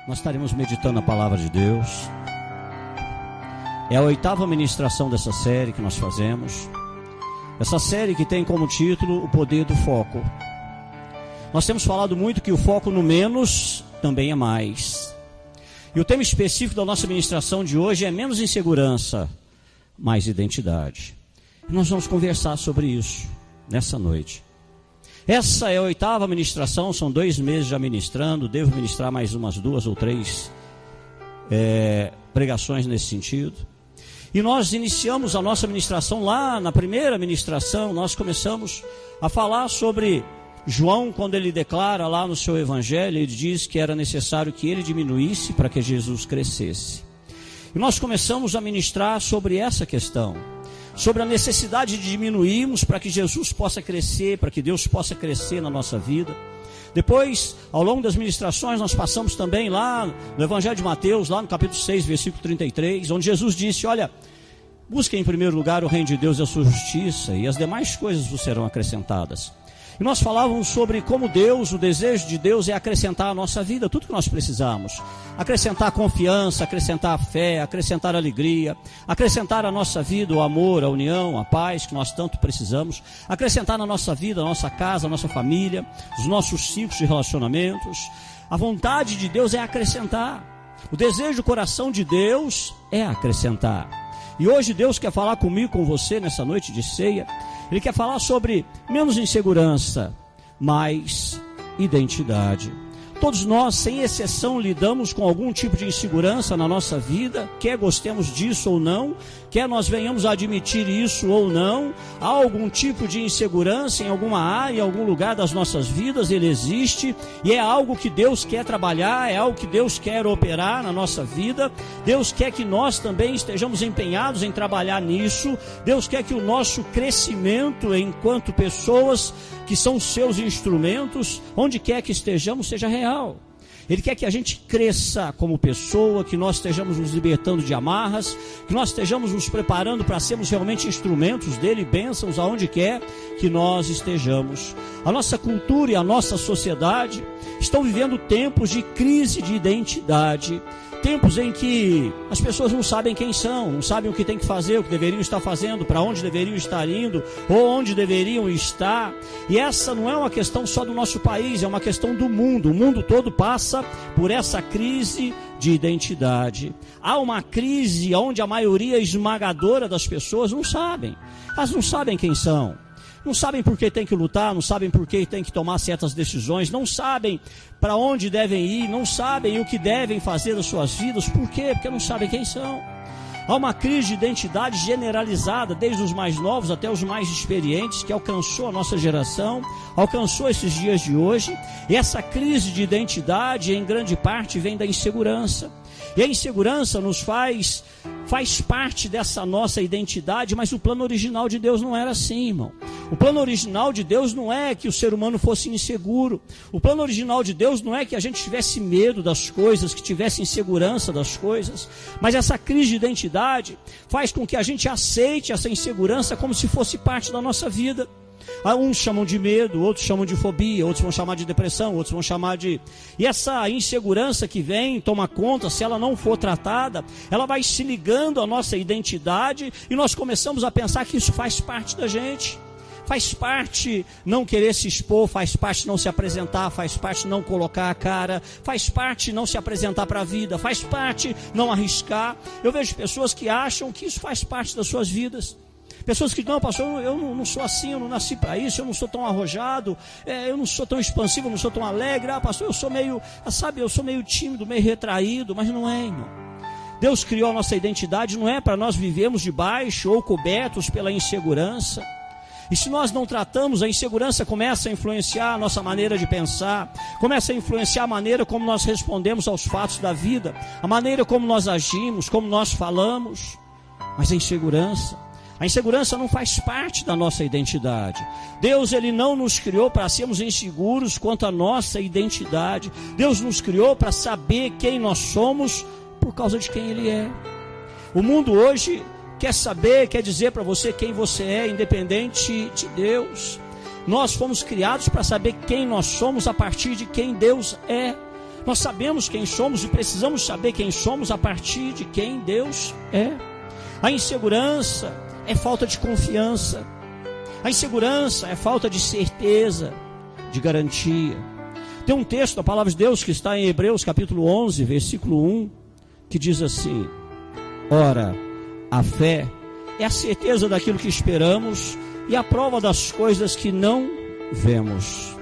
nós estaremos meditando a palavra de Deus. É a 8ª ministração dessa série que nós fazemos. Essa série que tem como título o poder do foco. Nós temos falado muito que o foco no menos também é mais. E o tema específico da nossa ministração de hoje é menos insegurança, mais identidade. E nós vamos conversar sobre isso nessa noite. Essa é a 8ª ministração, são 2 meses já ministrando. Devo ministrar mais umas 2 ou 3 pregações nesse sentido. E nós iniciamos a nossa ministração lá na primeira ministração. Nós começamos a falar sobre João, quando ele declara lá no seu evangelho, ele diz que era necessário que ele diminuísse para que Jesus crescesse. E nós começamos a ministrar sobre essa questão, sobre a necessidade de diminuirmos para que Jesus possa crescer, para que Deus possa crescer na nossa vida. Depois, ao longo das ministrações, nós passamos também lá no Evangelho de Mateus, lá no capítulo 6, versículo 33, onde Jesus disse: olha, busquem em primeiro lugar o reino de Deus e a sua justiça, e as demais coisas vos serão acrescentadas. E nós falávamos sobre como Deus, o desejo de Deus é acrescentar à nossa vida tudo que nós precisamos. Acrescentar confiança, acrescentar fé, acrescentar alegria, acrescentar à nossa vida o amor, a união, a paz que nós tanto precisamos. Acrescentar na nossa vida, a nossa casa, a nossa família, os nossos ciclos de relacionamentos. A vontade de Deus é acrescentar. O desejo do coração de Deus é acrescentar. E hoje Deus quer falar comigo, com você, nessa noite de ceia. Ele quer falar sobre menos insegurança, mais identidade. Todos nós, sem exceção, lidamos com algum tipo de insegurança na nossa vida, quer gostemos disso ou não, quer nós venhamos a admitir isso ou não. Há algum tipo de insegurança em alguma área, em algum lugar das nossas vidas, ele existe, e é algo que Deus quer trabalhar, é algo que Deus quer operar na nossa vida. Deus quer que nós também estejamos empenhados em trabalhar nisso. Deus quer que o nosso crescimento enquanto pessoas que são seus instrumentos, onde quer que estejamos, seja real. Ele quer que a gente cresça como pessoa, que nós estejamos nos libertando de amarras, que nós estejamos nos preparando para sermos realmente instrumentos dele, bênçãos aonde quer que nós estejamos. A nossa cultura e a nossa sociedade estão vivendo tempos de crise de identidade. Tempos em que as pessoas não sabem quem são, não sabem o que tem que fazer, o que deveriam estar fazendo, para onde deveriam estar indo, ou onde deveriam estar. E essa não é uma questão só do nosso país, é uma questão do mundo. O mundo todo passa por essa crise de identidade. Há uma crise onde a maioria esmagadora das pessoas não sabem. Elas não sabem quem são. Não sabem por que tem que lutar, não sabem por que tem que tomar certas decisões, não sabem para onde devem ir, não sabem o que devem fazer das suas vidas. Por quê? Porque não sabem quem são. Há uma crise de identidade generalizada, desde os mais novos até os mais experientes, que alcançou a nossa geração, alcançou esses dias de hoje. E essa crise de identidade, em grande parte, vem da insegurança. E a insegurança nos faz parte dessa nossa identidade, mas o plano original de Deus não era assim, irmão. O plano original de Deus não é que o ser humano fosse inseguro. O plano original de Deus não é que a gente tivesse medo das coisas, que tivesse insegurança das coisas. Mas essa crise de identidade faz com que a gente aceite essa insegurança como se fosse parte da nossa vida. Uns chamam de medo, outros chamam de fobia, outros vão chamar de depressão, outros vão chamar de... E essa insegurança que vem, toma conta, se ela não for tratada, ela vai se ligando à nossa identidade e nós começamos a pensar que isso faz parte da gente. Faz parte não querer se expor, faz parte não se apresentar, faz parte não colocar a cara, faz parte não se apresentar para a vida, faz parte não arriscar. Eu vejo pessoas que acham que isso faz parte das suas vidas. Pessoas que, não, pastor, eu não sou assim, eu não nasci para isso, eu não sou tão arrojado, eu não sou tão expansivo, eu não sou tão alegre. Pastor, eu sou meio, eu sou meio tímido, meio retraído. Mas não é, irmão. Deus criou a nossa identidade, não é para nós vivermos debaixo ou cobertos pela insegurança. E se nós não tratamos, a insegurança começa a influenciar a nossa maneira de pensar, começa a influenciar a maneira como nós respondemos aos fatos da vida, a maneira como nós agimos, como nós falamos. Mas a insegurança não faz parte da nossa identidade. Deus, ele não nos criou para sermos inseguros quanto à nossa identidade. Deus nos criou para saber quem nós somos por causa de quem ele é. O mundo hoje quer saber, quer dizer para você quem você é, independente de Deus. Nós fomos criados para saber quem nós somos a partir de quem Deus é. Nós sabemos quem somos e precisamos saber quem somos a partir de quem Deus é. A insegurança é falta de confiança. A insegurança é falta de certeza, de garantia. Tem um texto da palavra de Deus que está em Hebreus capítulo 11, versículo 1, que diz assim: ora, a fé é a certeza daquilo que esperamos e a prova das coisas que não vemos.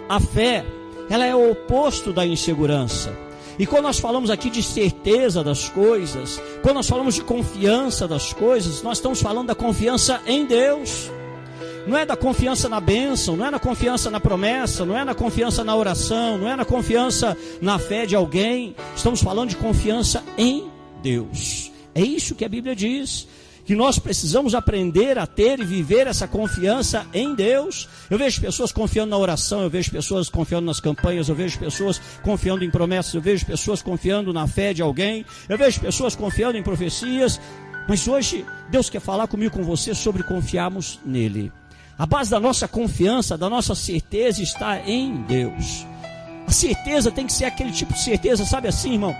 A fé, ela é o oposto da insegurança. E quando nós falamos aqui de certeza das coisas, quando nós falamos de confiança das coisas, nós estamos falando da confiança em Deus. Não é da confiança na bênção, não é na confiança na promessa, não é na confiança na oração, não é na confiança na fé de alguém. Estamos falando de confiança em Deus. É isso que a Bíblia diz, que nós precisamos aprender a ter e viver essa confiança em Deus. Eu vejo pessoas confiando na oração, eu vejo pessoas confiando nas campanhas, eu vejo pessoas confiando em promessas, eu vejo pessoas confiando na fé de alguém, eu vejo pessoas confiando em profecias. Mas hoje Deus quer falar comigo, com você, sobre confiarmos nele. A base da nossa confiança, da nossa certeza está em Deus. A certeza tem que ser aquele tipo de certeza, sabe assim, irmão?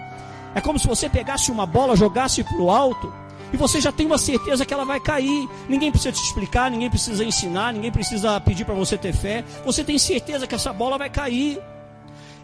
É como se você pegasse uma bola, jogasse para o alto, e você já tem uma certeza que ela vai cair. Ninguém precisa te explicar, ninguém precisa ensinar, ninguém precisa pedir para você ter fé. Você tem certeza que essa bola vai cair.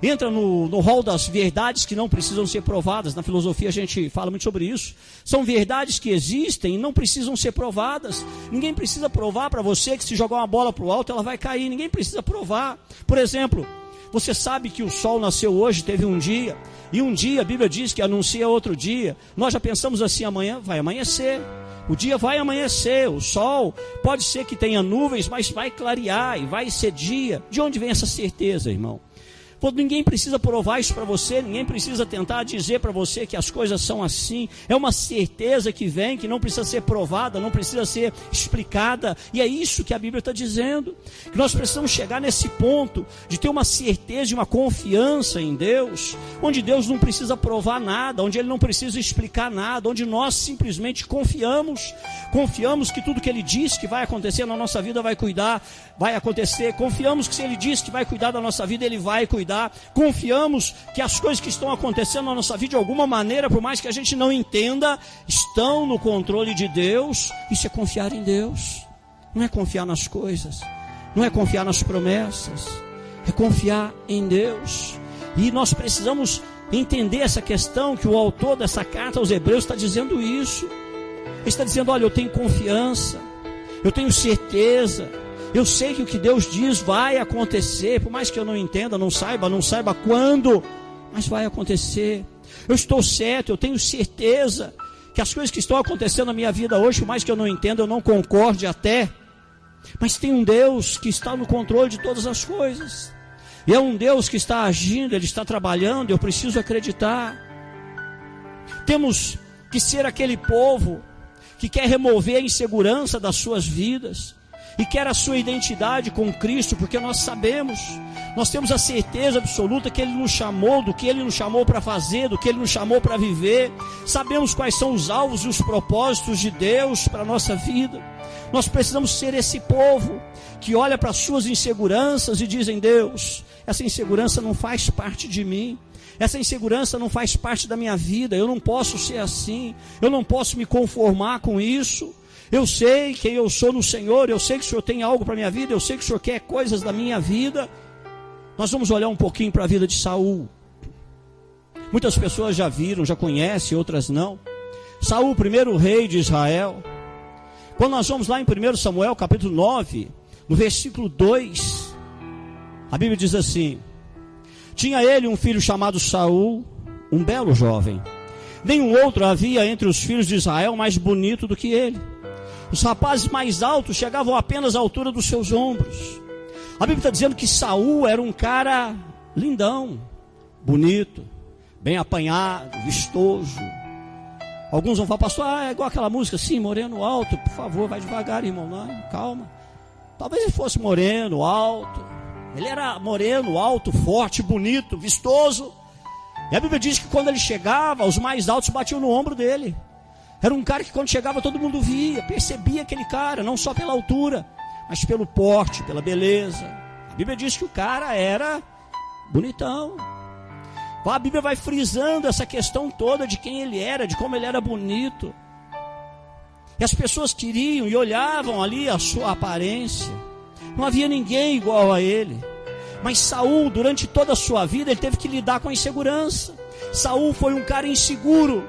Entra no rol das verdades que não precisam ser provadas. Na filosofia a gente fala muito sobre isso. São verdades que existem e não precisam ser provadas. Ninguém precisa provar para você que se jogar uma bola para o alto ela vai cair. Ninguém precisa provar. Por exemplo, você sabe que o sol nasceu hoje, teve um dia, e um dia a Bíblia diz que anuncia outro dia. Nós já pensamos assim: amanhã vai amanhecer, o dia vai amanhecer, o sol pode ser que tenha nuvens, mas vai clarear e vai ser dia. De onde vem essa certeza, irmão? Ninguém precisa provar isso para você, ninguém precisa tentar dizer para você que as coisas são assim. É uma certeza que vem, que não precisa ser provada, não precisa ser explicada. E é isso que a Bíblia está dizendo, que nós precisamos chegar nesse ponto de ter uma certeza e uma confiança em Deus, onde Deus não precisa provar nada, onde Ele não precisa explicar nada, onde nós simplesmente confiamos que tudo que Ele diz que vai acontecer na nossa vida vai acontecer. Confiamos que se Ele diz que vai cuidar da nossa vida, Ele vai cuidar. Confiamos que as coisas que estão acontecendo na nossa vida, de alguma maneira, por mais que a gente não entenda, estão no controle de Deus. Isso é confiar em Deus. Não é confiar nas coisas, não é confiar nas promessas, é confiar em Deus. E nós precisamos entender essa questão, que o autor dessa carta aos Hebreus está dizendo isso. Ele está dizendo: olha, eu tenho confiança, eu tenho certeza, eu sei que o que Deus diz vai acontecer, por mais que eu não entenda, não saiba quando, mas vai acontecer. Eu estou certo, eu tenho certeza que as coisas que estão acontecendo na minha vida hoje, por mais que eu não entenda, eu não concorde até, mas tem um Deus que está no controle de todas as coisas, e é um Deus que está agindo, Ele está trabalhando. Eu preciso acreditar. Temos que ser aquele povo que quer remover a insegurança das suas vidas e quer a sua identidade com Cristo, porque nós sabemos, nós temos a certeza absoluta que Ele nos chamou, do que Ele nos chamou para fazer, do que Ele nos chamou para viver. Sabemos quais são os alvos e os propósitos de Deus para a nossa vida. Nós precisamos ser esse povo que olha para as suas inseguranças e dizem: Deus, essa insegurança não faz parte de mim, essa insegurança não faz parte da minha vida, eu não posso ser assim, eu não posso me conformar com isso. Eu sei quem eu sou no Senhor, eu sei que o Senhor tem algo para a minha vida, eu sei que o Senhor quer coisas da minha vida. Nós vamos olhar um pouquinho para a vida de Saul. Muitas pessoas já viram, já conhecem, outras não. Saul, o primeiro rei de Israel. Quando nós vamos lá em 1 Samuel capítulo 9, no versículo 2, a Bíblia diz assim: tinha ele um filho chamado Saul, um belo jovem. Nenhum outro havia entre os filhos de Israel mais bonito do que ele. Os rapazes mais altos chegavam apenas à altura dos seus ombros. A Bíblia está dizendo que Saul era um cara lindão, bonito, bem apanhado, vistoso. Alguns vão falar: pastor, é igual aquela música, sim, moreno alto. Por favor, vai devagar, irmão, não, calma. Talvez ele fosse moreno, alto. Ele era moreno, alto, forte, bonito, vistoso. E a Bíblia diz que quando ele chegava, os mais altos batiam no ombro dele. Era um cara que quando chegava todo mundo via, percebia aquele cara, não só pela altura, mas pelo porte, pela beleza. A Bíblia diz que o cara era bonitão. A Bíblia vai frisando essa questão toda de quem ele era, de como ele era bonito. E as pessoas queriam e olhavam ali a sua aparência. Não havia ninguém igual a ele. Mas Saul, durante toda a sua vida, ele teve que lidar com a insegurança. Saul foi um cara inseguro.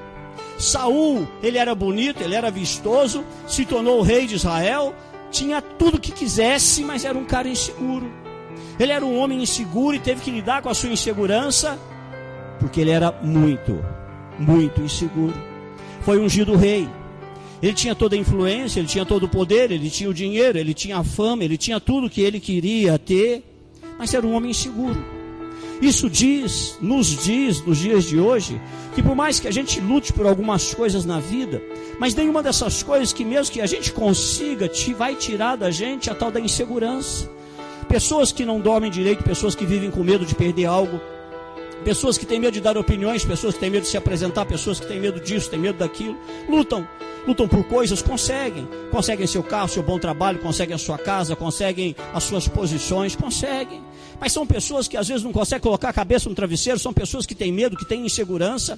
Saul, ele era bonito, ele era vistoso, se tornou o rei de Israel, tinha tudo o que quisesse, mas era um cara inseguro. Ele era um homem inseguro e teve que lidar com a sua insegurança, porque ele era muito, muito inseguro. Foi ungido rei. Ele tinha toda a influência, ele tinha todo o poder, ele tinha o dinheiro, ele tinha a fama, ele tinha tudo que ele queria ter, mas era um homem inseguro. Isso nos diz, nos dias de hoje, que por mais que a gente lute por algumas coisas na vida, mas nenhuma dessas coisas que mesmo que a gente consiga, vai tirar da gente a tal da insegurança. Pessoas que não dormem direito, pessoas que vivem com medo de perder algo, pessoas que têm medo de dar opiniões, pessoas que têm medo de se apresentar, pessoas que têm medo disso, têm medo daquilo, lutam por coisas, conseguem seu carro, seu bom trabalho, conseguem a sua casa, conseguem as suas posições, conseguem, mas são pessoas que às vezes não conseguem colocar a cabeça no travesseiro, são pessoas que têm medo, que têm insegurança,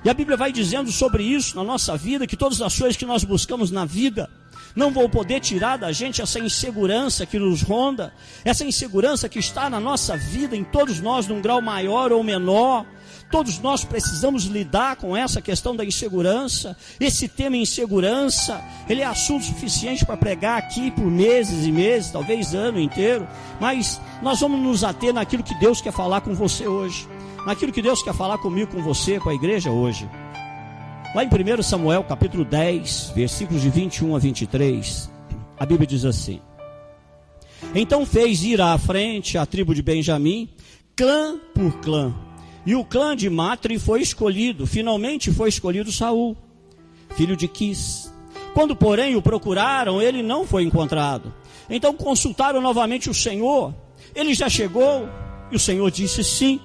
e a Bíblia vai dizendo sobre isso na nossa vida, que todas as coisas que nós buscamos na vida não vão poder tirar da gente essa insegurança que nos ronda, essa insegurança que está na nossa vida, em todos nós, num grau maior ou menor. Todos nós precisamos lidar com essa questão da insegurança. Esse tema insegurança, ele é assunto suficiente para pregar aqui por meses e meses, talvez ano inteiro, mas nós vamos nos ater naquilo que Deus quer falar com você hoje, naquilo que Deus quer falar comigo, com você, com a igreja hoje. Lá em 1 Samuel capítulo 10, versículos de 21 a 23, a Bíblia diz assim: Então fez ir à frente a tribo de Benjamim, clã por clã, e o clã de Matri foi escolhido, finalmente foi escolhido Saul, filho de Quis. Quando porém o procuraram, ele não foi encontrado. Então consultaram novamente o Senhor, ele já chegou? E o Senhor disse sim,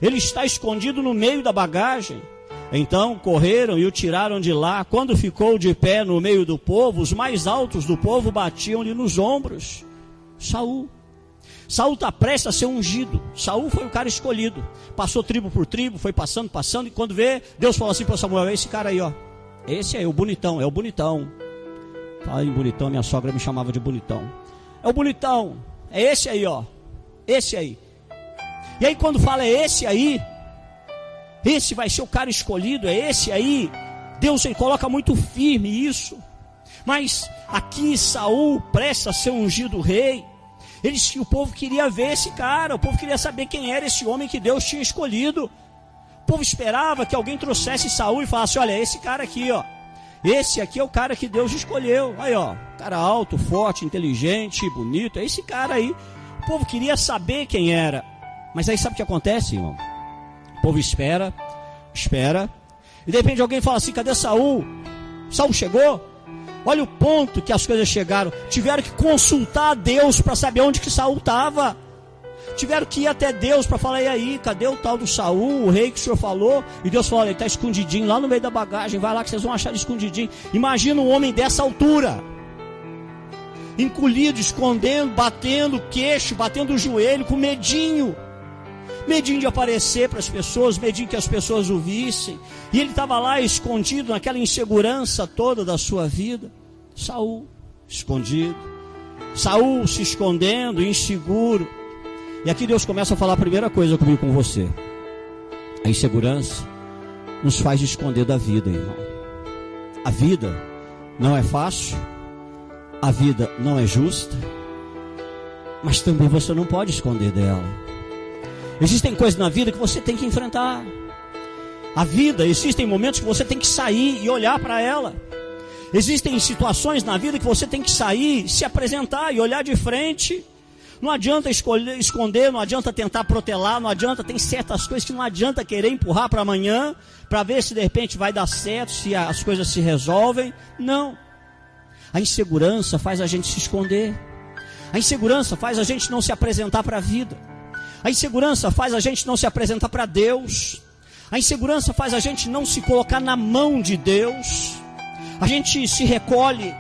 ele está escondido no meio da bagagem. Então correram e o tiraram de lá. Quando ficou de pé no meio do povo, os mais altos do povo batiam-lhe nos ombros. Saul está prestes a ser ungido. Saul foi o cara escolhido, passou tribo por tribo, foi passando, e quando vê, Deus falou assim para Samuel: esse cara aí, ó, esse aí, o bonitão, é o bonitão. Fala em bonitão, minha sogra me chamava de bonitão. É o bonitão, é esse aí, ó, esse aí. E aí quando fala é esse aí, esse vai ser o cara escolhido, é esse aí, Deus ele coloca muito firme isso. Mas aqui Saul presta a ser ungido rei. O povo queria ver esse cara, o povo queria saber quem era esse homem que Deus tinha escolhido. O povo esperava que alguém trouxesse Saul e falasse: olha, esse cara aqui, ó, esse aqui é o cara que Deus escolheu. Aí, ó, cara alto, forte, inteligente, bonito, é esse cara aí. O povo queria saber quem era. Mas aí sabe o que acontece, irmão? O povo espera, e de repente alguém fala assim: cadê Saul? Saul chegou? Olha o ponto que as coisas chegaram. Tiveram que consultar a Deus para saber onde que Saul estava. Tiveram que ir até Deus para falar: e aí, cadê o tal do Saul, o rei que o senhor falou? E Deus falou: ele está escondidinho lá no meio da bagagem, vai lá que vocês vão achar ele escondidinho. Imagina um homem dessa altura, encolhido, escondendo, batendo o queixo, batendo o joelho, com medinho de aparecer para as pessoas, medinho que as pessoas o vissem. E ele estava lá escondido naquela insegurança toda da sua vida. Saul escondido, Saul se escondendo, inseguro. E aqui Deus começa a falar a primeira coisa comigo, com você. A insegurança nos faz esconder da vida, irmão. A vida não é fácil, a vida não é justa, mas também você não pode esconder dela. Existem coisas na vida que você tem que enfrentar. A vida, existem momentos que você tem que sair e olhar para ela. Existem situações na vida que você tem que sair, se apresentar e olhar de frente. Não adianta esconder, não adianta tentar protelar, não adianta, tem certas coisas que não adianta querer empurrar para amanhã, para ver se de repente vai dar certo, se as coisas se resolvem. Não. A insegurança faz a gente se esconder. A insegurança faz a gente não se apresentar para a vida. A insegurança faz a gente não se apresentar para Deus. A insegurança faz a gente não se colocar na mão de Deus. A gente se recolhe,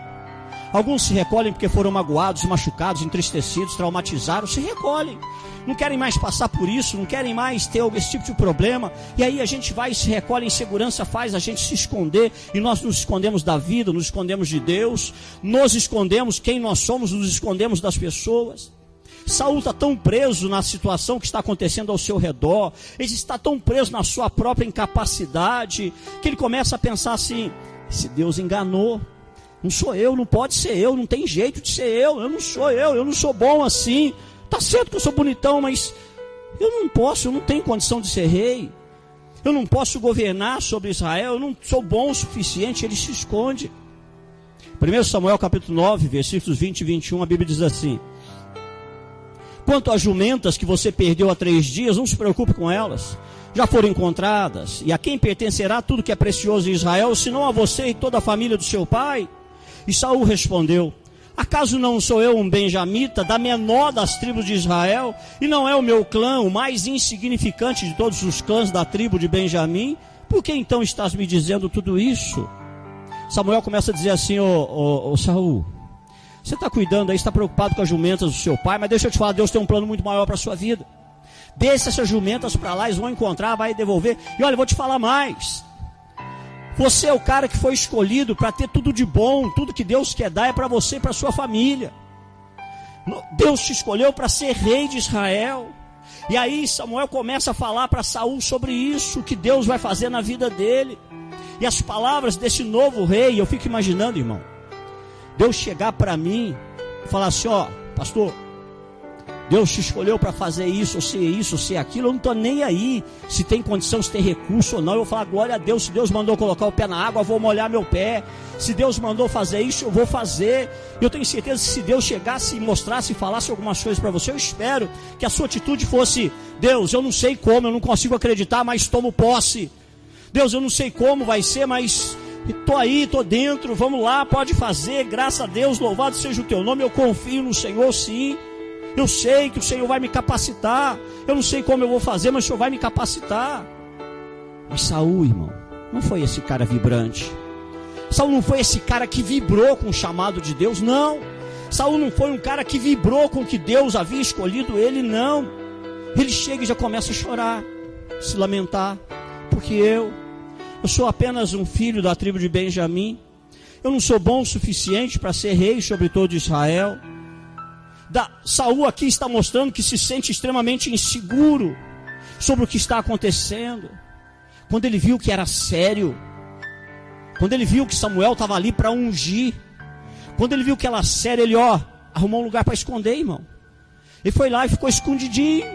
Alguns se recolhem porque foram magoados, machucados, entristecidos, traumatizados, se recolhem. Não querem mais passar por isso, não querem mais ter esse tipo de problema. E aí a gente vai e se recolhe em segurança, faz a gente se esconder. E nós nos escondemos da vida, nos escondemos de Deus. Nos escondemos quem nós somos, nos escondemos das pessoas. Saul está tão preso na situação que está acontecendo ao seu redor. Ele está tão preso na sua própria incapacidade, que ele começa a pensar assim: esse Deus enganou. Não sou eu, não pode ser eu, não tem jeito de ser eu não sou eu não sou bom assim. Tá certo que eu sou bonitão, mas eu não tenho condição de ser rei. Eu não posso governar sobre Israel, eu não sou bom o suficiente. Ele se esconde. 1 Samuel capítulo 9, versículos 20 e 21, a Bíblia diz assim: quanto às jumentas que você perdeu há 3 dias, não se preocupe com elas. Já foram encontradas. E a quem pertencerá tudo que é precioso em Israel, senão a você e toda a família do seu pai? E Saul respondeu: acaso não sou eu um benjamita, da menor das tribos de Israel? E não é o meu clã o mais insignificante de todos os clãs da tribo de Benjamim? Por que então estás me dizendo tudo isso? Samuel começa a dizer assim: ô Saul, você está cuidando aí, está preocupado com as jumentas do seu pai, mas deixa eu te falar, Deus tem um plano muito maior para a sua vida. Deixa essas jumentas para lá, eles vão encontrar, vai devolver. E olha, eu vou te falar mais. Você é o cara que foi escolhido para ter tudo de bom, tudo que Deus quer dar é para você e para a sua família. Deus te escolheu para ser rei de Israel. E aí Samuel começa a falar para Saul sobre isso, o que Deus vai fazer na vida dele. E as palavras desse novo rei, eu fico imaginando, irmão, Deus chegar para mim e falar assim: ó, pastor, Deus te escolheu para fazer isso, ou ser aquilo. Eu não estou nem aí se tem condição, se tem recurso ou não. Eu vou falar: glória a Deus. Se Deus mandou colocar o pé na água, eu vou molhar meu pé. Se Deus mandou fazer isso, eu vou fazer. Eu tenho certeza que se Deus chegasse e mostrasse e falasse algumas coisas para você, eu espero que a sua atitude fosse: Deus, eu não sei como, eu não consigo acreditar, mas tomo posse. Deus, eu não sei como vai ser, mas estou aí, estou dentro, vamos lá, pode fazer. Graças a Deus, louvado seja o teu nome. Eu confio no Senhor, sim. Eu sei que o Senhor vai me capacitar. Eu não sei como eu vou fazer, mas o Senhor vai me capacitar. Mas Saul, irmão, não foi esse cara vibrante. Saul não foi esse cara que vibrou com o chamado de Deus, não. Saul não foi um cara que vibrou com o que Deus havia escolhido ele, não. Ele chega e já começa a chorar, se lamentar. Porque eu sou apenas um filho da tribo de Benjamim. Eu não sou bom o suficiente para ser rei sobre todo Israel. Saul aqui está mostrando que se sente extremamente inseguro sobre o que está acontecendo. Quando ele viu que era sério, quando ele viu que Samuel estava ali para ungir, quando ele viu que era sério, ele arrumou um lugar para esconder, irmão. Ele foi lá e ficou escondidinho,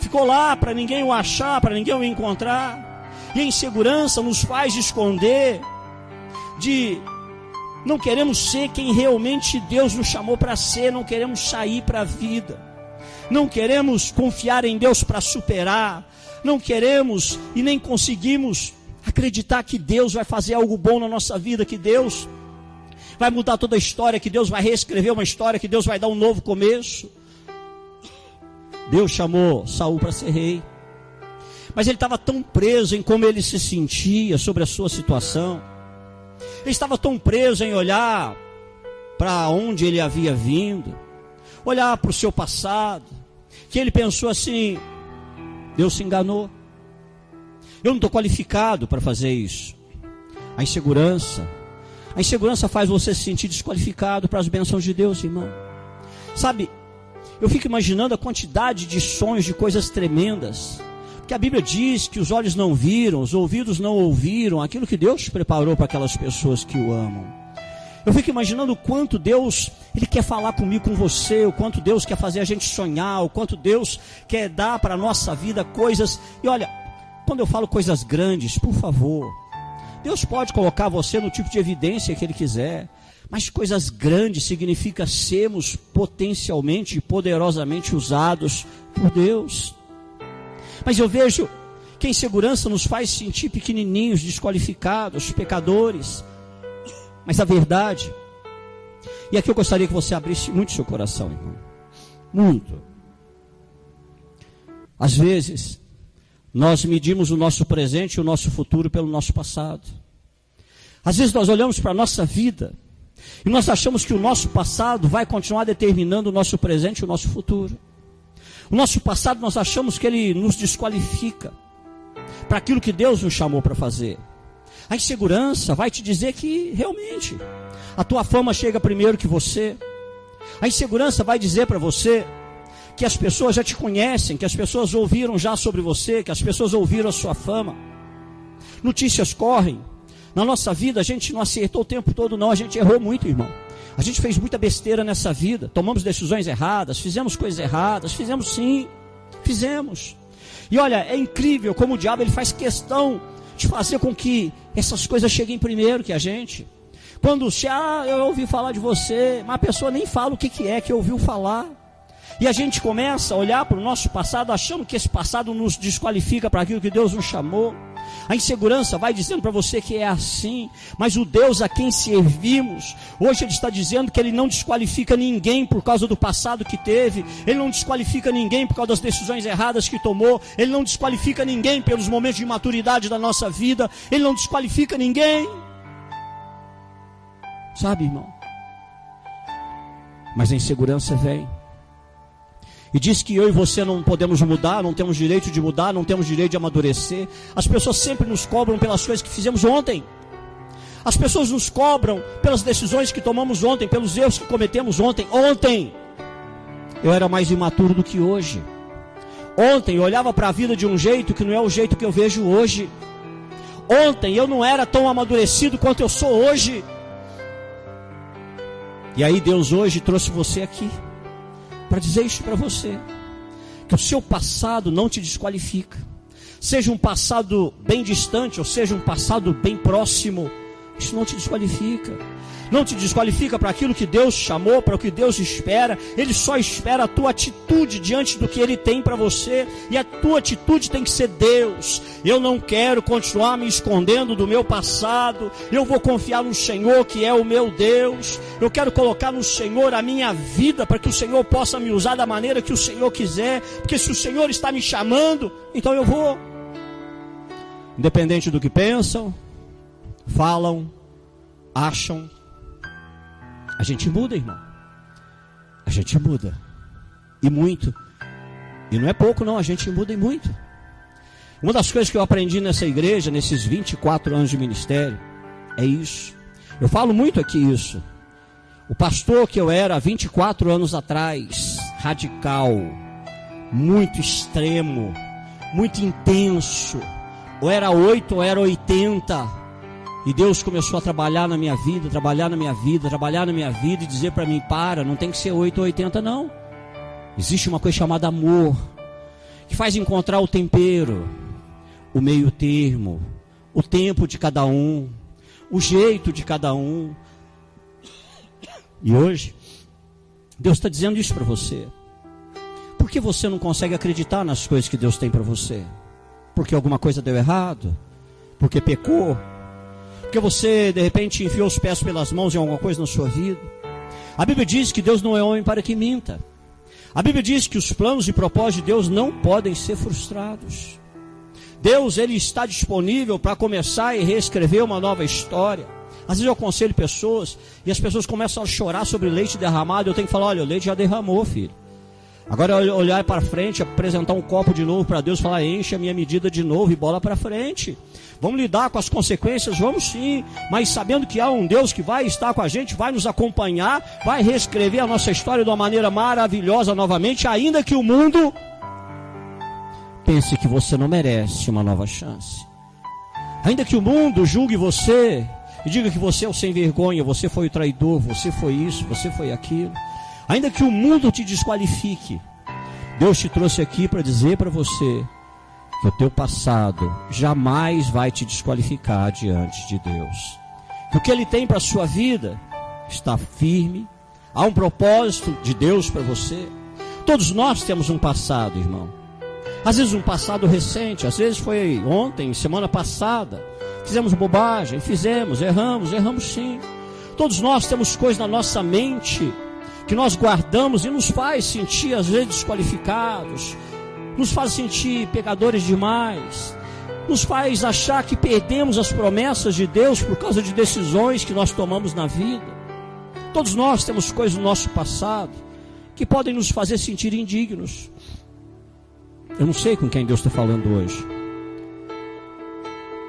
ficou lá para ninguém o achar, para ninguém o encontrar. E a insegurança nos faz esconder, não queremos ser quem realmente Deus nos chamou para ser, não queremos sair para a vida, não queremos confiar em Deus para superar, não queremos e nem conseguimos acreditar que Deus vai fazer algo bom na nossa vida, que Deus vai mudar toda a história, que Deus vai reescrever uma história, que Deus vai dar um novo começo. Deus chamou Saul para ser rei, mas ele estava tão preso em como ele se sentia sobre a sua situação. Ele estava tão preso em olhar para onde ele havia vindo, olhar para o seu passado, que ele pensou assim: Deus se enganou. Eu não estou qualificado para fazer isso. A insegurança faz você se sentir desqualificado para as bênçãos de Deus, irmão. Sabe, eu fico imaginando a quantidade de sonhos, de coisas tremendas, porque a Bíblia diz que os olhos não viram, os ouvidos não ouviram aquilo que Deus preparou para aquelas pessoas que o amam. Eu fico imaginando o quanto Deus, Ele quer falar comigo, com você, o quanto Deus quer fazer a gente sonhar, o quanto Deus quer dar para a nossa vida coisas. E olha, quando eu falo coisas grandes, por favor, Deus pode colocar você no tipo de evidência que Ele quiser, mas coisas grandes significa sermos potencialmente e poderosamente usados por Deus. Mas eu vejo que a insegurança nos faz sentir pequenininhos, desqualificados, pecadores. Mas a verdade, e aqui eu gostaria que você abrisse muito seu coração, irmão, muito. Às vezes, nós medimos o nosso presente e o nosso futuro pelo nosso passado. Às vezes nós olhamos para a nossa vida E nós achamos que o nosso passado vai continuar determinando o nosso presente e o nosso futuro. O nosso passado, nós achamos que ele nos desqualifica para aquilo que Deus nos chamou para fazer. A insegurança vai te dizer que realmente a tua fama chega primeiro que você. A insegurança vai dizer para você que as pessoas já te conhecem, que as pessoas ouviram já sobre você, que as pessoas ouviram a sua fama. Notícias correm. Na nossa vida a gente não acertou o tempo todo não, a gente errou muito, irmão. A gente fez muita besteira nessa vida, tomamos decisões erradas, fizemos coisas erradas, fizemos sim, fizemos. E olha, é incrível como o diabo ele faz questão de fazer com que essas coisas cheguem primeiro que a gente. Quando eu ouvi falar de você, mas a pessoa nem fala o que é que ouviu falar. E a gente começa a olhar para o nosso passado, achando que esse passado nos desqualifica para aquilo que Deus nos chamou. A insegurança vai dizendo para você que é assim, mas o Deus a quem servimos, hoje Ele está dizendo que Ele não desqualifica ninguém por causa do passado que teve, Ele não desqualifica ninguém por causa das decisões erradas que tomou, Ele não desqualifica ninguém pelos momentos de maturidade da nossa vida, Ele não desqualifica ninguém. Sabe, irmão? Mas a insegurança vem e diz que eu e você não podemos mudar, não temos direito de mudar, não temos direito de amadurecer. As pessoas sempre nos cobram pelas coisas que fizemos ontem. As pessoas nos cobram pelas decisões que tomamos ontem, pelos erros que cometemos ontem. Ontem eu era mais imaturo do que hoje. Ontem eu olhava para a vida de um jeito que não é o jeito que eu vejo hoje. Ontem eu não era tão amadurecido quanto eu sou hoje. E aí Deus hoje trouxe você aqui para dizer isso para você, que o seu passado não te desqualifica, seja um passado bem distante, ou seja um passado bem próximo, isso não te desqualifica, não te desqualifica para aquilo que Deus chamou, para o que Deus espera. Ele só espera a tua atitude diante do que Ele tem para você, e a tua atitude tem que ser Deus. Eu não quero continuar me escondendo do meu passado, eu vou confiar no Senhor que é o meu Deus, eu quero colocar no Senhor a minha vida, para que o Senhor possa me usar da maneira que o Senhor quiser, porque se o Senhor está me chamando, então eu vou. Independente do que pensam, falam, acham, a gente muda, irmão. A gente muda. E muito. E não é pouco não, a gente muda e muito. Uma das coisas que eu aprendi nessa igreja, nesses 24 anos de ministério, é isso. Eu falo muito aqui isso. O pastor que eu era há 24 anos atrás, radical, muito extremo, muito intenso, ou era 8 ou era 80. E Deus começou a trabalhar na minha vida, trabalhar na minha vida, trabalhar na minha vida e dizer para mim, não tem que ser 8 ou 80 não. Existe uma coisa chamada amor, que faz encontrar o tempero, o meio termo, o tempo de cada um, o jeito de cada um. E hoje, Deus está dizendo isso para você. Por que você não consegue acreditar nas coisas que Deus tem para você? Porque alguma coisa deu errado? Porque pecou? Porque você de repente enfiou os pés pelas mãos em alguma coisa na sua vida? A Bíblia diz que Deus não é homem para que minta. A Bíblia diz que os planos e propósitos de Deus não podem ser frustrados. Deus, Ele está disponível para começar e reescrever uma nova história. Às vezes eu aconselho pessoas e as pessoas começam a chorar sobre leite derramado. Eu tenho que falar, olha, o leite já derramou, filho. Agora olhar para frente, apresentar um copo de novo para Deus, falar, enche a minha medida de novo e bola para frente. Vamos lidar com as consequências, vamos sim, mas sabendo que há um Deus que vai estar com a gente, vai nos acompanhar, vai reescrever a nossa história de uma maneira maravilhosa novamente, ainda que o mundo pense que você não merece uma nova chance. Ainda que o mundo julgue você e diga que você é o sem vergonha, você foi o traidor, você foi isso, você foi aquilo. Ainda que o mundo te desqualifique, Deus te trouxe aqui para dizer para você que o teu passado jamais vai te desqualificar diante de Deus. Que o que Ele tem para a sua vida está firme. Há um propósito de Deus para você. Todos nós temos um passado, irmão. Às vezes um passado recente, às vezes foi ontem, semana passada. Fizemos bobagem, erramos sim. Todos nós temos coisas na nossa mente que nós guardamos e nos faz sentir às vezes desqualificados, nos faz sentir pecadores demais, nos faz achar que perdemos as promessas de Deus por causa de decisões que nós tomamos na vida. Todos nós temos coisas no nosso passado que podem nos fazer sentir indignos. Eu não sei com quem Deus está falando hoje,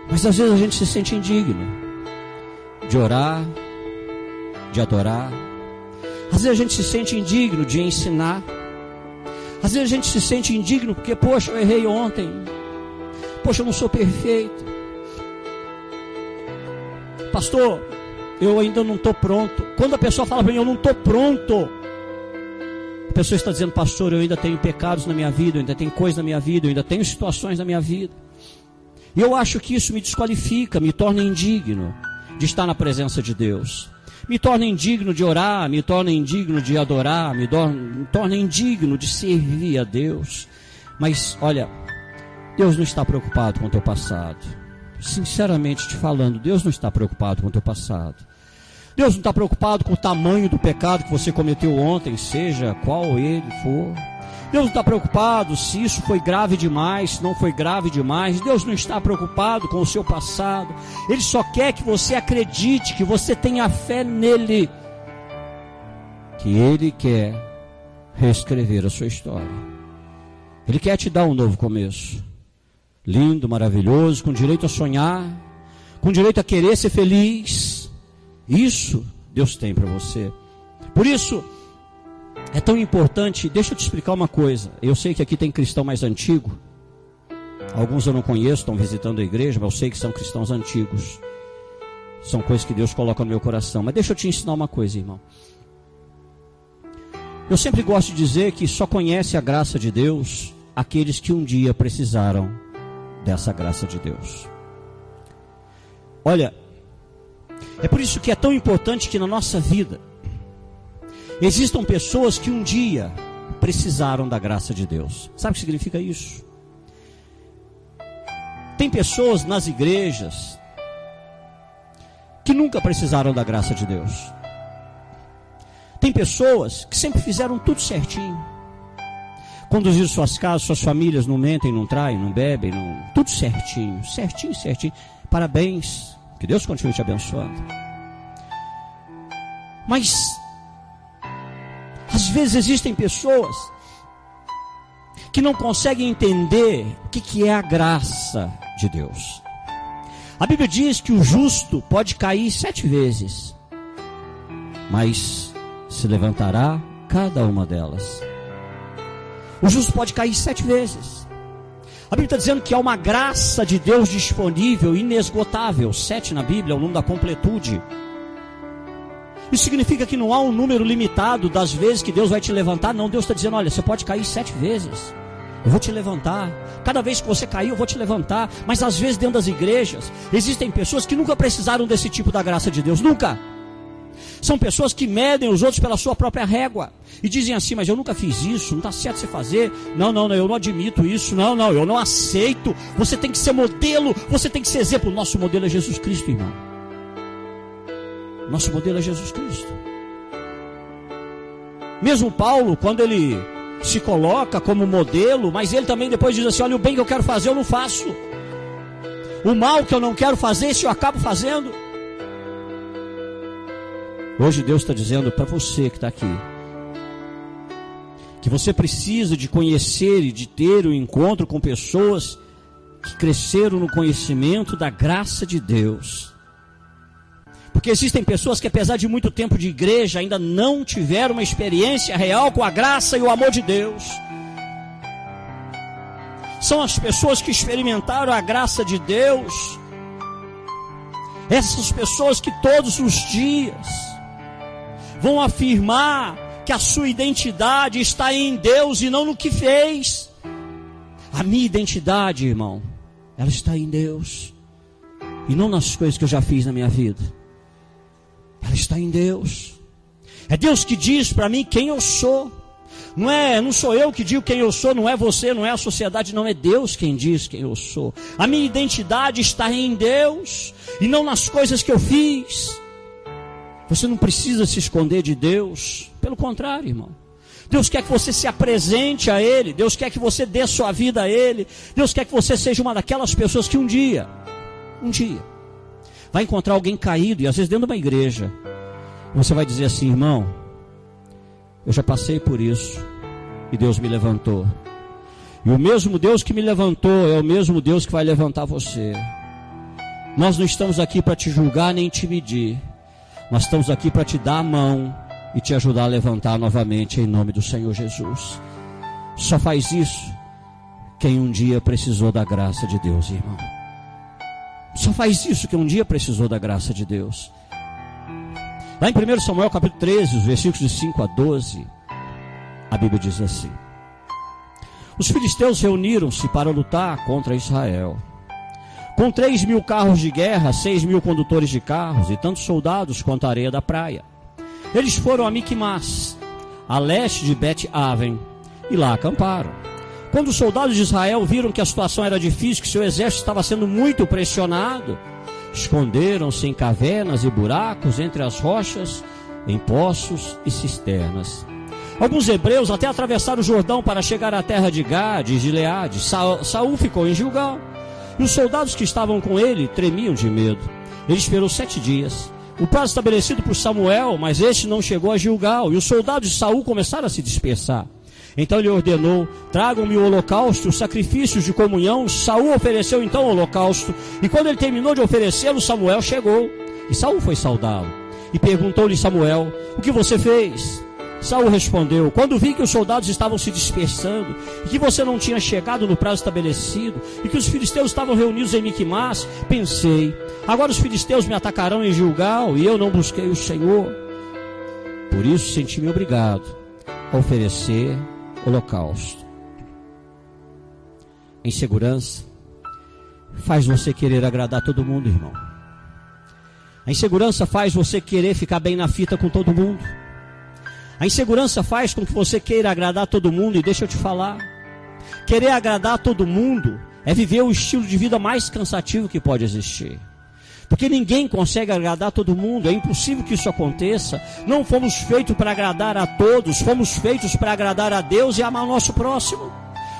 mas às vezes a gente se sente indigno de orar, de adorar. Às vezes a gente se sente indigno de ensinar. Às vezes a gente se sente indigno porque, poxa, eu errei ontem. Poxa, eu não sou perfeito. Pastor, eu ainda não estou pronto. Quando a pessoa fala para mim, eu não estou pronto, a pessoa está dizendo, pastor, eu ainda tenho pecados na minha vida, eu ainda tenho coisas na minha vida, eu ainda tenho situações na minha vida. E eu acho que isso me desqualifica, me torna indigno de estar na presença de Deus. Me torna indigno de orar, me torna indigno de adorar, me torna indigno de servir a Deus. Mas, olha, Deus não está preocupado com o teu passado. Sinceramente te falando, Deus não está preocupado com o teu passado. Deus não está preocupado com o tamanho do pecado que você cometeu ontem, seja qual ele for. Deus não está preocupado se isso foi grave demais, se não foi grave demais. Deus não está preocupado com o seu passado. Ele só quer que você acredite, que você tenha fé nele, que Ele quer reescrever a sua história. Ele quer te dar um novo começo, lindo, maravilhoso, com direito a sonhar, com direito a querer ser feliz. Isso Deus tem para você. Por isso é tão importante. Deixa eu te explicar uma coisa. Eu sei que aqui tem cristão mais antigo. Alguns eu não conheço, estão visitando a igreja, mas eu sei que são cristãos antigos. São coisas que Deus coloca no meu coração. Mas deixa eu te ensinar uma coisa, irmão. Eu sempre gosto de dizer que só conhece a graça de Deus aqueles que um dia precisaram dessa graça de Deus. Olha, é por isso que é tão importante que na nossa vida existam pessoas que um dia precisaram da graça de Deus. Sabe o que significa isso? Tem pessoas nas igrejas que nunca precisaram da graça de Deus. Tem pessoas que sempre fizeram tudo certinho. Conduziram suas casas, suas famílias, não mentem, não traem, não bebem, tudo certinho, certinho, certinho. Parabéns, que Deus continue te abençoando. Mas às vezes existem pessoas que não conseguem entender o que é a graça de Deus. A Bíblia diz que o justo pode cair 7 vezes, mas se levantará cada uma delas. O justo pode cair 7 vezes. A Bíblia está dizendo que há uma graça de Deus disponível, inesgotável. 7 na Bíblia é o número da completude. Isso significa que não há um número limitado das vezes que Deus vai te levantar. Não, Deus está dizendo, olha, você pode cair 7 vezes. Eu vou te levantar. Cada vez que você cair, eu vou te levantar. Mas às vezes dentro das igrejas, existem pessoas que nunca precisaram desse tipo da graça de Deus. Nunca. São pessoas que medem os outros pela sua própria régua. E dizem assim, mas eu nunca fiz isso, não está certo você fazer. Não, eu não admito isso. Não, eu não aceito. Você tem que ser modelo, você tem que ser exemplo. O nosso modelo é Jesus Cristo, irmão. Nosso modelo é Jesus Cristo. Mesmo Paulo, quando ele se coloca como modelo, mas ele também depois diz assim, olha, o bem que eu quero fazer eu não faço. O mal que eu não quero fazer, esse eu acabo fazendo. Hoje Deus está dizendo para você que está aqui, que você precisa de conhecer e de ter um encontro com pessoas que cresceram no conhecimento da graça de Deus. Porque existem pessoas que, apesar de muito tempo de igreja, ainda não tiveram uma experiência real com a graça e o amor de Deus. São as pessoas que experimentaram a graça de Deus. Essas pessoas que todos os dias vão afirmar que a sua identidade está em Deus e não no que fez. A minha identidade, irmão, ela está em Deus e não nas coisas que eu já fiz na minha vida. Ela está em Deus. É Deus que diz para mim quem eu sou. Não sou eu que digo quem eu sou, não é você, não é a sociedade, não, é Deus quem diz quem eu sou. A minha identidade está em Deus e não nas coisas que eu fiz. Você não precisa se esconder de Deus. Pelo contrário, irmão. Deus quer que você se apresente a Ele. Deus quer que você dê sua vida a Ele. Deus quer que você seja uma daquelas pessoas que um dia, vai encontrar alguém caído, e às vezes dentro de uma igreja, Você vai dizer assim: irmão, eu já passei por isso e Deus me levantou. E o mesmo Deus que me levantou é o mesmo Deus que vai levantar você. Nós não estamos aqui para te julgar nem te medir. Nós estamos aqui para te dar a mão e te ajudar a levantar novamente em nome do Senhor Jesus. Só faz isso quem um dia precisou da graça de Deus, irmão. Só faz isso quem um dia precisou da graça de Deus. Lá em 1 Samuel capítulo 13, os versículos de 5 a 12, a Bíblia diz assim: os filisteus reuniram-se para lutar contra Israel. Com 3.000 carros de guerra, 6.000 condutores de carros e tantos soldados quanto a areia da praia. Eles foram a Miquimás, a leste de Bet-Aven, e lá acamparam. Quando os soldados de Israel viram que a situação era difícil, que seu exército estava sendo muito pressionado, esconderam-se em cavernas e buracos entre as rochas, em poços e cisternas. Alguns hebreus até atravessaram o Jordão para chegar à terra de Gade e Gileade. Saul ficou em Gilgal, e os soldados que estavam com ele tremiam de medo. Ele esperou 7 dias, o prazo estabelecido por Samuel, mas este não chegou a Gilgal, e os soldados de Saul começaram a se dispersar. Então ele ordenou: tragam-me o holocausto, os sacrifícios de comunhão. Saul ofereceu então o holocausto, e quando ele terminou de oferecê-lo, Samuel chegou, e Saul foi saudá-lo, e perguntou-lhe Samuel: o que você fez? Saul respondeu: quando vi que os soldados estavam se dispersando, e que você não tinha chegado no prazo estabelecido, e que os filisteus estavam reunidos em Miquimás, pensei: agora os filisteus me atacarão em Gilgal, e eu não busquei o Senhor. Por isso senti-me obrigado a oferecer holocausto. A insegurança faz você querer agradar todo mundo, irmão. A insegurança faz você querer ficar bem na fita com todo mundo. A insegurança faz com que você queira agradar todo mundo, e deixa eu te falar, querer agradar todo mundo é viver o estilo de vida mais cansativo que pode existir. Porque ninguém consegue agradar todo mundo, é impossível que isso aconteça. Não fomos feitos para agradar a todos, fomos feitos para agradar a Deus e amar o nosso próximo.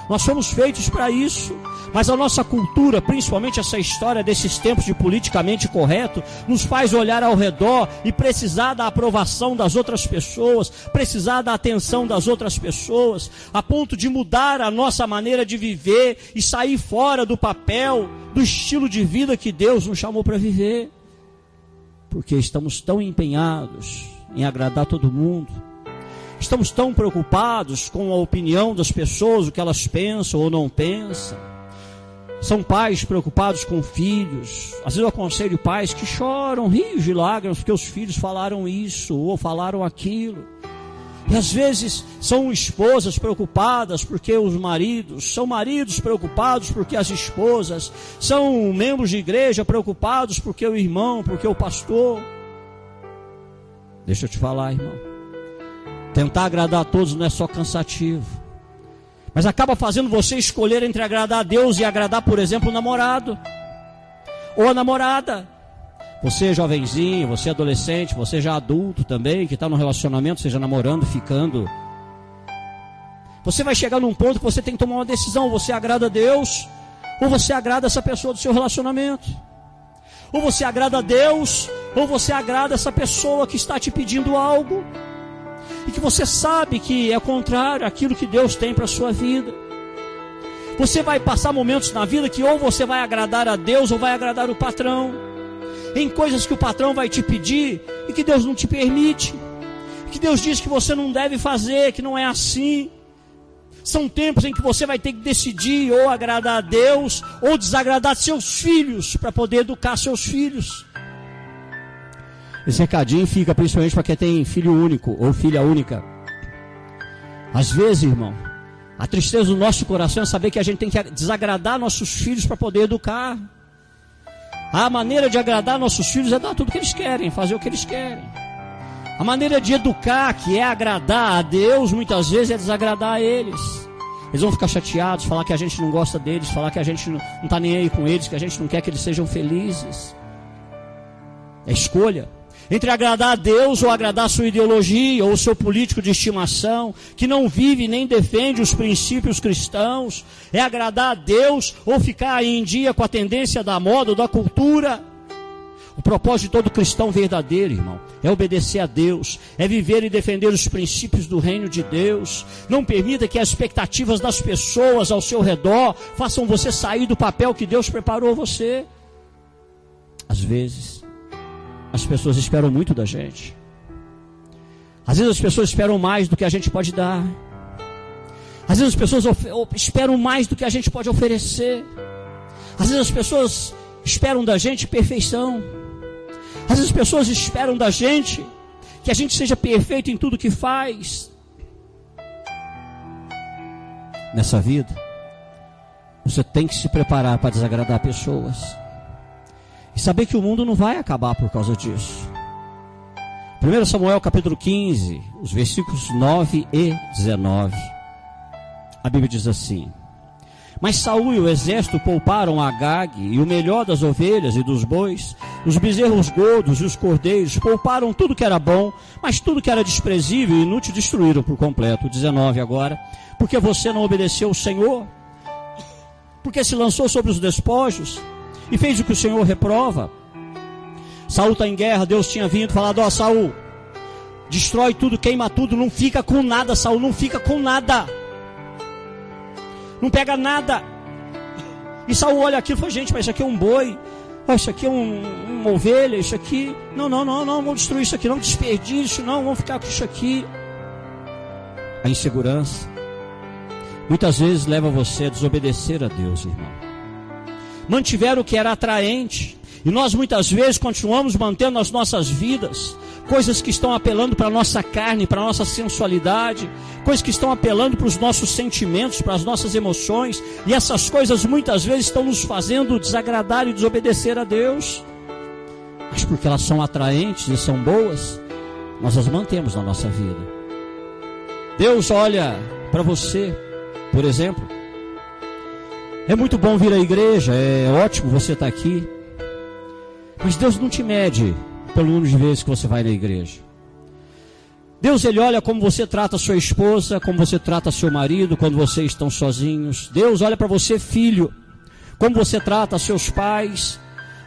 Nós fomos feitos para isso. Mas a nossa cultura, principalmente essa história desses tempos de politicamente correto, nos faz olhar ao redor e precisar da aprovação das outras pessoas, precisar da atenção das outras pessoas, a ponto de mudar a nossa maneira de viver e sair fora do papel, do estilo de vida que Deus nos chamou para viver. Porque estamos tão empenhados em agradar todo mundo, estamos tão preocupados com a opinião das pessoas, o que elas pensam ou não pensam. São pais preocupados com filhos. Às vezes eu aconselho pais que choram rios de lágrimas porque os filhos falaram isso ou falaram aquilo. E às vezes são esposas preocupadas porque os maridos, são maridos preocupados porque as esposas, são membros de igreja preocupados porque o irmão, porque o pastor. Deixa eu te falar, irmão, tentar agradar a todos não é só cansativo, mas acaba fazendo você escolher entre agradar a Deus e agradar, por exemplo, o namorado ou a namorada. Você é jovenzinho, você é adolescente, você já é adulto também, que está no relacionamento, seja namorando, ficando. Você vai chegar num ponto que você tem que tomar uma decisão: você agrada a Deus ou você agrada essa pessoa do seu relacionamento? Ou você agrada a Deus ou você agrada essa pessoa que está te pedindo algo e que você sabe que é contrário àquilo que Deus tem para a sua vida. Você vai passar momentos na vida que ou você vai agradar a Deus ou vai agradar o patrão, em coisas que o patrão vai te pedir e que Deus não te permite, que Deus diz que você não deve fazer, que não é assim. São tempos em que você vai ter que decidir ou agradar a Deus ou desagradar seus filhos para poder educar seus filhos. Esse recadinho fica principalmente para quem tem filho único ou filha única. Às vezes, irmão, a tristeza do nosso coração é saber que a gente tem que desagradar nossos filhos para poder educar. A maneira de agradar nossos filhos é dar tudo o que eles querem, fazer o que eles querem. A maneira de educar, que é agradar a Deus, muitas vezes é desagradar a eles. Eles vão ficar chateados, falar que a gente não gosta deles, falar que a gente não está nem aí com eles, que a gente não quer que eles sejam felizes. É escolha entre agradar a Deus ou agradar a sua ideologia ou o seu político de estimação, que não vive nem defende os princípios cristãos. É agradar a Deus ou ficar em dia com a tendência da moda ou da cultura. O propósito de todo cristão verdadeiro, irmão, é obedecer a Deus, é viver e defender os princípios do reino de Deus. Não permita que as expectativas das pessoas ao seu redor façam você sair do papel que Deus preparou você. Às vezes, as pessoas esperam muito da gente. Às vezes as pessoas esperam mais do que a gente pode dar. Às vezes as pessoas esperam mais do que a gente pode oferecer. Às vezes as pessoas esperam da gente perfeição. Às vezes as pessoas esperam da gente que a gente seja perfeito em tudo que faz. Nessa vida, você tem que se preparar para desagradar pessoas. E saber que o mundo não vai acabar por causa disso. 1 Samuel capítulo 15, os versículos 9 e 19. A Bíblia diz assim: Mas Saul e o exército pouparam Agag e o melhor das ovelhas e dos bois, os bezerros gordos e os cordeiros, pouparam tudo que era bom, mas tudo que era desprezível e inútil destruíram por completo. 19 agora. Porque você não obedeceu ao Senhor, porque se lançou sobre os despojos e fez o que o Senhor reprova. Saul está em guerra, Deus tinha vindo e falado: ó, Saul, destrói tudo, queima tudo, não fica com nada, Saul, não fica com nada. Não pega nada. E Saul olha aquilo e fala: gente, mas isso aqui é um boi, isso aqui é uma ovelha, isso aqui, não, vamos destruir isso aqui, não desperdício, não, vamos ficar com isso aqui. A insegurança muitas vezes leva você a desobedecer a Deus, irmão. Mantiveram o que era atraente, e nós muitas vezes continuamos mantendo nas nossas vidas coisas que estão apelando para a nossa carne, para a nossa sensualidade, coisas que estão apelando para os nossos sentimentos, para as nossas emoções, e essas coisas muitas vezes estão nos fazendo desagradar e desobedecer a Deus. Mas porque elas são atraentes e são boas, nós as mantemos na nossa vida. Deus olha para você, por exemplo. É muito bom vir à igreja, é ótimo você estar aqui, mas Deus não te mede pelo número de vezes que você vai na igreja. Deus, Ele olha como você trata a sua esposa, como você trata seu marido quando vocês estão sozinhos. Deus olha para você, filho, como você trata seus pais.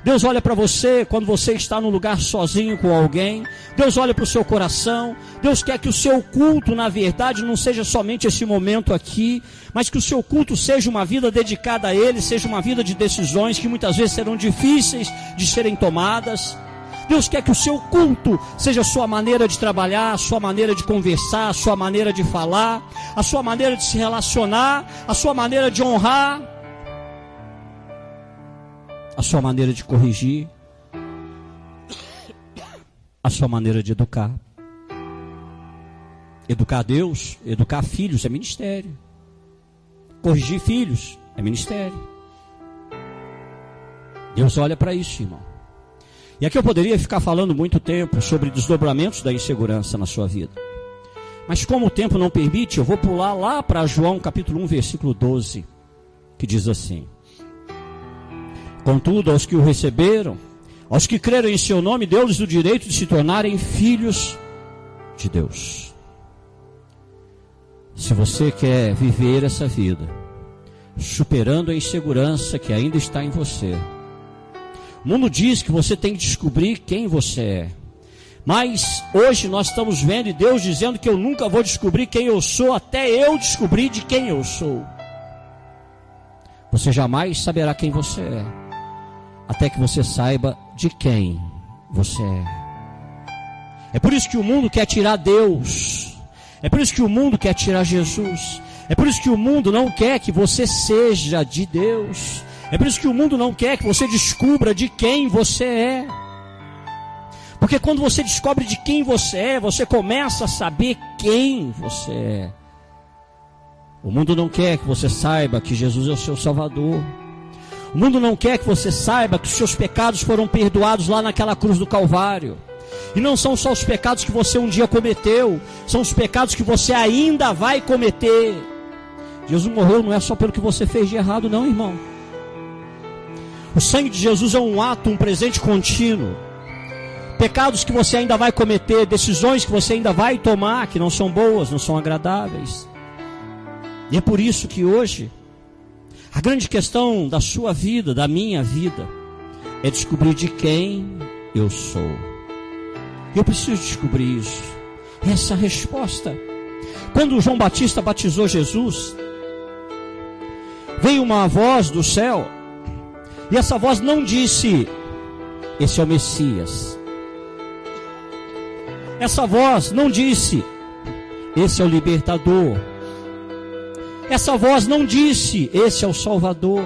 Deus olha para você quando você está num lugar sozinho com alguém. Deus olha para o seu coração. Deus quer que o seu culto, na verdade, não seja somente esse momento aqui, mas que o seu culto seja uma vida dedicada a Ele, seja uma vida de decisões que muitas vezes serão difíceis de serem tomadas. Deus quer que o seu culto seja a sua maneira de trabalhar, a sua maneira de conversar, a sua maneira de falar, a sua maneira de se relacionar, a sua maneira de honrar, a sua maneira de corrigir, a sua maneira de educar. Educar Deus, educar filhos é ministério. Corrigir filhos é ministério. Deus olha para isso, irmão. E aqui eu poderia ficar falando muito tempo sobre desdobramentos da insegurança na sua vida. Mas como o tempo não permite, eu vou pular lá para João capítulo 1, versículo 12, que diz assim: Contudo, aos que o receberam, aos que creram em seu nome, deu-lhes o direito de se tornarem filhos de Deus. Se você quer viver essa vida, superando a insegurança que ainda está em você, o mundo diz que você tem que descobrir quem você é. Mas hoje nós estamos vendo e Deus dizendo que eu nunca vou descobrir quem eu sou até eu descobrir de quem eu sou. Você jamais saberá quem você é até que você saiba de quem você é. É por isso que o mundo quer tirar Deus. É por isso que o mundo quer tirar Jesus. É por isso que o mundo não quer que você seja de Deus. É por isso que o mundo não quer que você descubra de quem você é. Porque quando você descobre de quem você é, você começa a saber quem você é. O mundo não quer que você saiba que Jesus é o seu Salvador. O mundo não quer que você saiba que os seus pecados foram perdoados lá naquela cruz do Calvário. E não são só os pecados que você um dia cometeu, são os pecados que você ainda vai cometer. Jesus morreu não é só pelo que você fez de errado, não, irmão. O sangue de Jesus é um ato, um presente contínuo. Pecados que você ainda vai cometer, decisões que você ainda vai tomar, que não são boas, não são agradáveis. E é por isso que hoje, a grande questão da sua vida, da minha vida, é descobrir de quem eu sou. Eu preciso descobrir isso. Essa resposta. Quando João Batista batizou Jesus, veio uma voz do céu, e essa voz não disse: esse é o Messias. Essa voz não disse: esse é o libertador. Essa voz não disse: esse é o Salvador.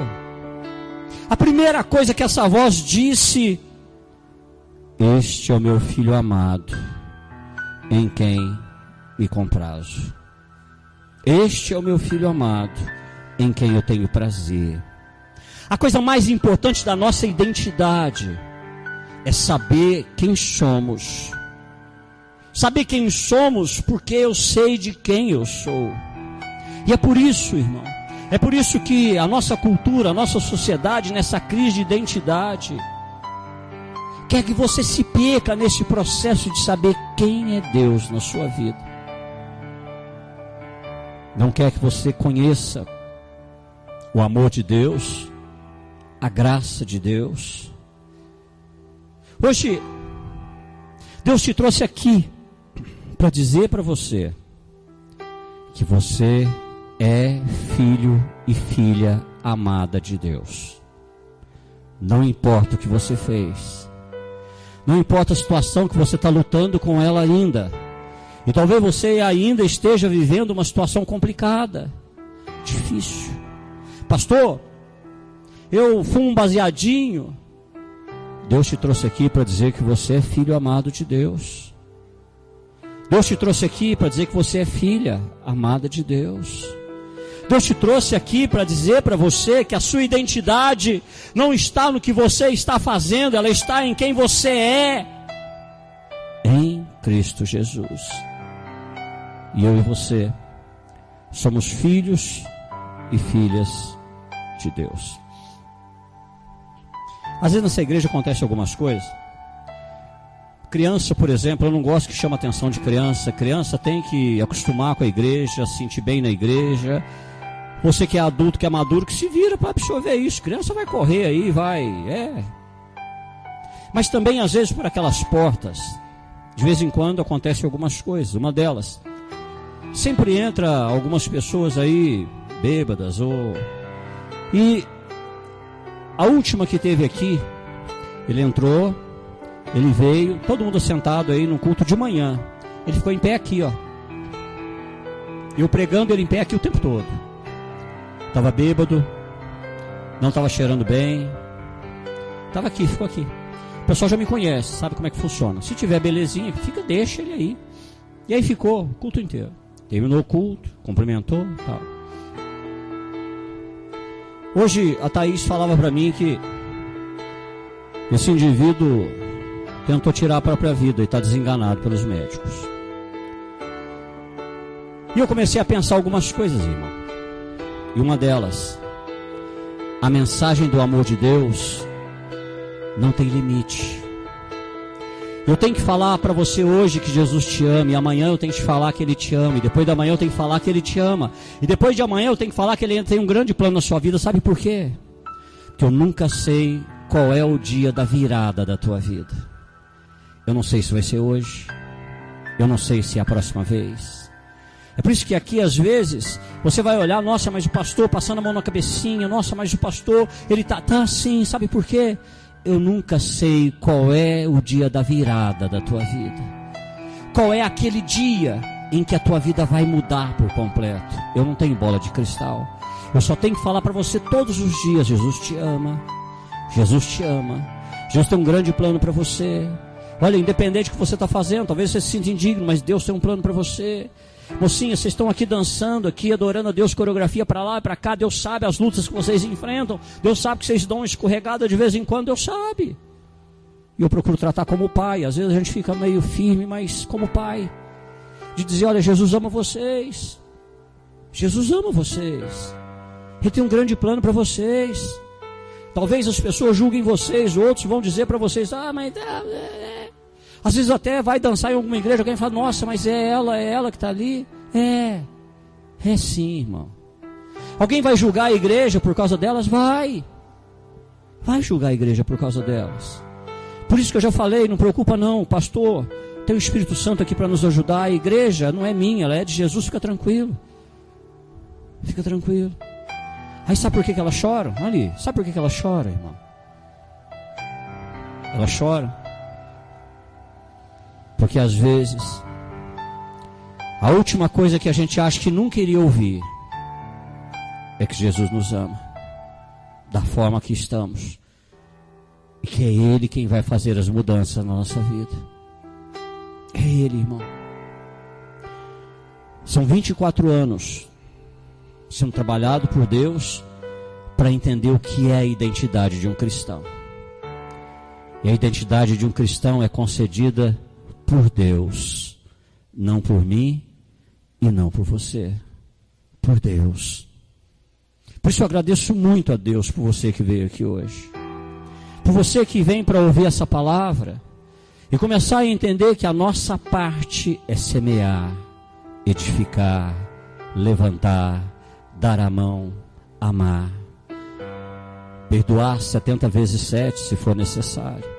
A primeira coisa que essa voz disse: este é o meu filho amado, em quem me comprazo. Este é o meu filho amado, em quem eu tenho prazer. A coisa mais importante da nossa identidade é saber quem somos. Saber quem somos porque eu sei de quem eu sou. E é por isso, irmão, é por isso que a nossa cultura, a nossa sociedade, nessa crise de identidade, quer que você se perca nesse processo de saber quem é Deus na sua vida. Não quer que você conheça o amor de Deus, a graça de Deus. Hoje, Deus te trouxe aqui para dizer para você que você é filho e filha amada de Deus. Não importa o que você fez, não importa a situação que você está lutando com ela ainda, e talvez você ainda esteja vivendo uma situação complicada, difícil. Pastor, eu fumo um baseadinho. Deus te trouxe aqui para dizer que você é filho amado de Deus. Deus te trouxe aqui para dizer que você é filha amada de Deus. Deus te trouxe aqui para dizer para você que a sua identidade não está no que você está fazendo, ela está em quem você é, em Cristo Jesus. E eu e você somos filhos e filhas de Deus. Às vezes nessa igreja acontece algumas coisas. Criança, por exemplo, eu não gosto que chame a atenção de criança. Criança tem que acostumar com a igreja, se sentir bem na igreja. Você que é adulto, que é maduro, que se vira para absorver isso. Criança vai correr aí, Mas também às vezes por aquelas portas, de vez em quando acontecem algumas coisas. Uma delas, sempre entra algumas pessoas aí bêbadas e a última que teve aqui, ele entrou, ele veio, todo mundo sentado aí no culto de manhã. Ele ficou em pé aqui, ó. Eu pregando, ele em pé aqui o tempo todo. Estava bêbado, não estava cheirando bem. Estava aqui, ficou aqui. O pessoal já me conhece, sabe como é que funciona. Se tiver belezinha, deixa ele aí. E aí ficou o culto inteiro. Terminou o culto, cumprimentou, tal. Hoje a Thaís falava para mim que esse indivíduo tentou tirar a própria vida e está desenganado pelos médicos. E eu comecei a pensar algumas coisas, irmão. E uma delas, a mensagem do amor de Deus não tem limite. Eu tenho que falar para você hoje que Jesus te ama, e amanhã eu tenho que te falar que Ele te ama, e depois da manhã eu tenho que falar que Ele te ama, e depois de amanhã eu tenho que falar que Ele tem um grande plano na sua vida. Sabe por quê? Porque eu nunca sei qual é o dia da virada da tua vida. Eu não sei se vai ser hoje, eu não sei se é a próxima vez. É por isso que aqui às vezes você vai olhar: nossa, mas o pastor passando a mão na cabecinha, nossa, mas o pastor, ele tá assim, sabe por quê? Eu nunca sei qual é o dia da virada da tua vida. Qual é aquele dia em que a tua vida vai mudar por completo. Eu não tenho bola de cristal. Eu só tenho que falar para você todos os dias: Jesus te ama. Jesus te ama. Jesus tem um grande plano para você. Olha, independente do que você está fazendo, talvez você se sinta indigno, mas Deus tem um plano para você. Mocinha, vocês estão aqui dançando, aqui adorando a Deus, coreografia para lá e para cá. Deus sabe as lutas que vocês enfrentam. Deus sabe que vocês dão uma escorregada de vez em quando. Deus sabe. E eu procuro tratar como pai. Às vezes a gente fica meio firme, mas como pai, de dizer: olha, Jesus ama vocês. Jesus ama vocês. Ele tem um grande plano para vocês. Talvez as pessoas julguem vocês, outros vão dizer para vocês: ah, mas... Às vezes até vai dançar em alguma igreja, alguém fala: nossa, mas é ela que está ali. É sim, irmão. Alguém vai julgar a igreja por causa delas? Vai julgar a igreja por causa delas. Por isso que eu já falei, não preocupa não, pastor, tem o Espírito Santo aqui para nos ajudar, a igreja não é minha, ela é de Jesus, fica tranquilo. Fica tranquilo. Aí sabe por que ela chora? Olha ali, sabe por que ela chora, irmão? Ela chora porque às vezes a última coisa que a gente acha que nunca iria ouvir é que Jesus nos ama da forma que estamos e que é Ele quem vai fazer as mudanças na nossa vida. É Ele, irmão. São 24 anos sendo trabalhado por Deus para entender o que é a identidade de um cristão. E a identidade de um cristão é concedida por Deus, não por mim e não por você, por Deus. Por isso eu agradeço muito a Deus por você que veio aqui hoje, por você que vem para ouvir essa palavra e começar a entender que a nossa parte é semear, edificar, levantar, dar a mão, amar, perdoar 70 vezes 7 se for necessário.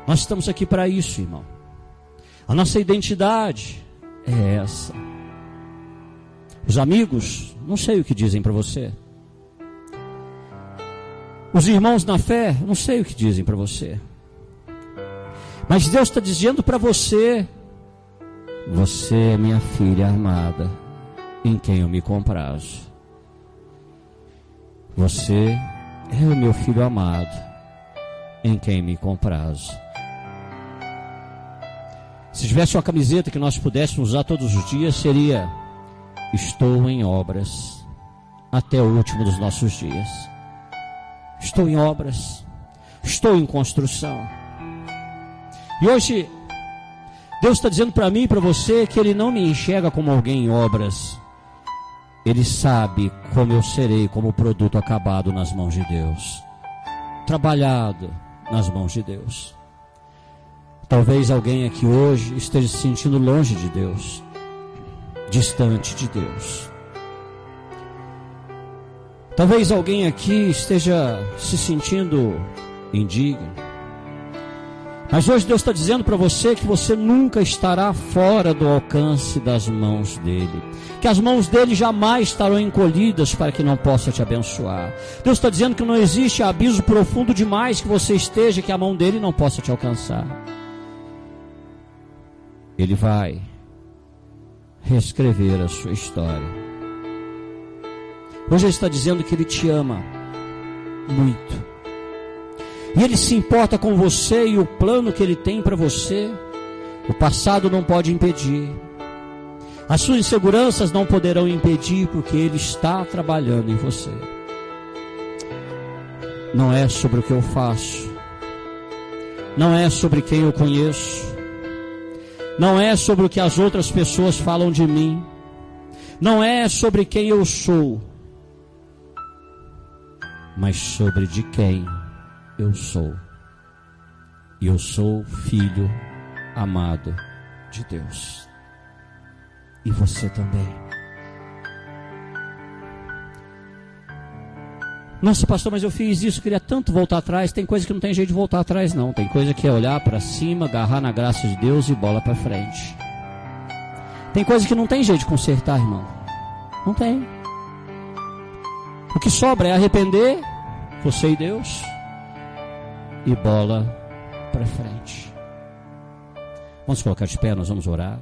Nós estamos aqui para isso, irmão. A nossa identidade é essa. Os amigos, não sei o que dizem para você. Os irmãos na fé, não sei o que dizem para você. Mas Deus está dizendo para você: você é minha filha amada, em quem eu me comprazo. Você é o meu filho amado, em quem me comprazo. Se tivesse uma camiseta que nós pudéssemos usar todos os dias, seria: estou em obras até o último dos nossos dias. Estou em obras, estou em construção. E hoje Deus está dizendo para mim e para você que Ele não me enxerga como alguém em obras. Ele sabe como eu serei como produto acabado nas mãos de Deus, trabalhado nas mãos de Deus. Talvez alguém aqui hoje esteja se sentindo longe de Deus, distante de Deus. Talvez alguém aqui esteja se sentindo indigno. Mas hoje Deus está dizendo para você que você nunca estará fora do alcance das mãos dEle, que as mãos dEle jamais estarão encolhidas para que não possa te abençoar. Deus está dizendo que não existe abismo profundo demais que você esteja, que a mão dEle não possa te alcançar. Ele vai reescrever a sua história. Hoje Ele está dizendo que Ele te ama muito. E Ele se importa com você e o plano que Ele tem para você. O passado não pode impedir. As suas inseguranças não poderão impedir, porque Ele está trabalhando em você. Não é sobre o que eu faço. Não é sobre quem eu conheço. Não é sobre o que as outras pessoas falam de mim. Não é sobre quem eu sou. Mas sobre de quem eu sou. E eu sou filho amado de Deus. E você também. Nossa, pastor, mas eu fiz isso, queria tanto voltar atrás. Tem coisa que não tem jeito de voltar atrás, não. Tem coisa que é olhar para cima, agarrar na graça de Deus e bola para frente. Tem coisa que não tem jeito de consertar, irmão. Não tem. O que sobra é arrepender, você e Deus, e bola para frente. Vamos colocar de pé, nós vamos orar.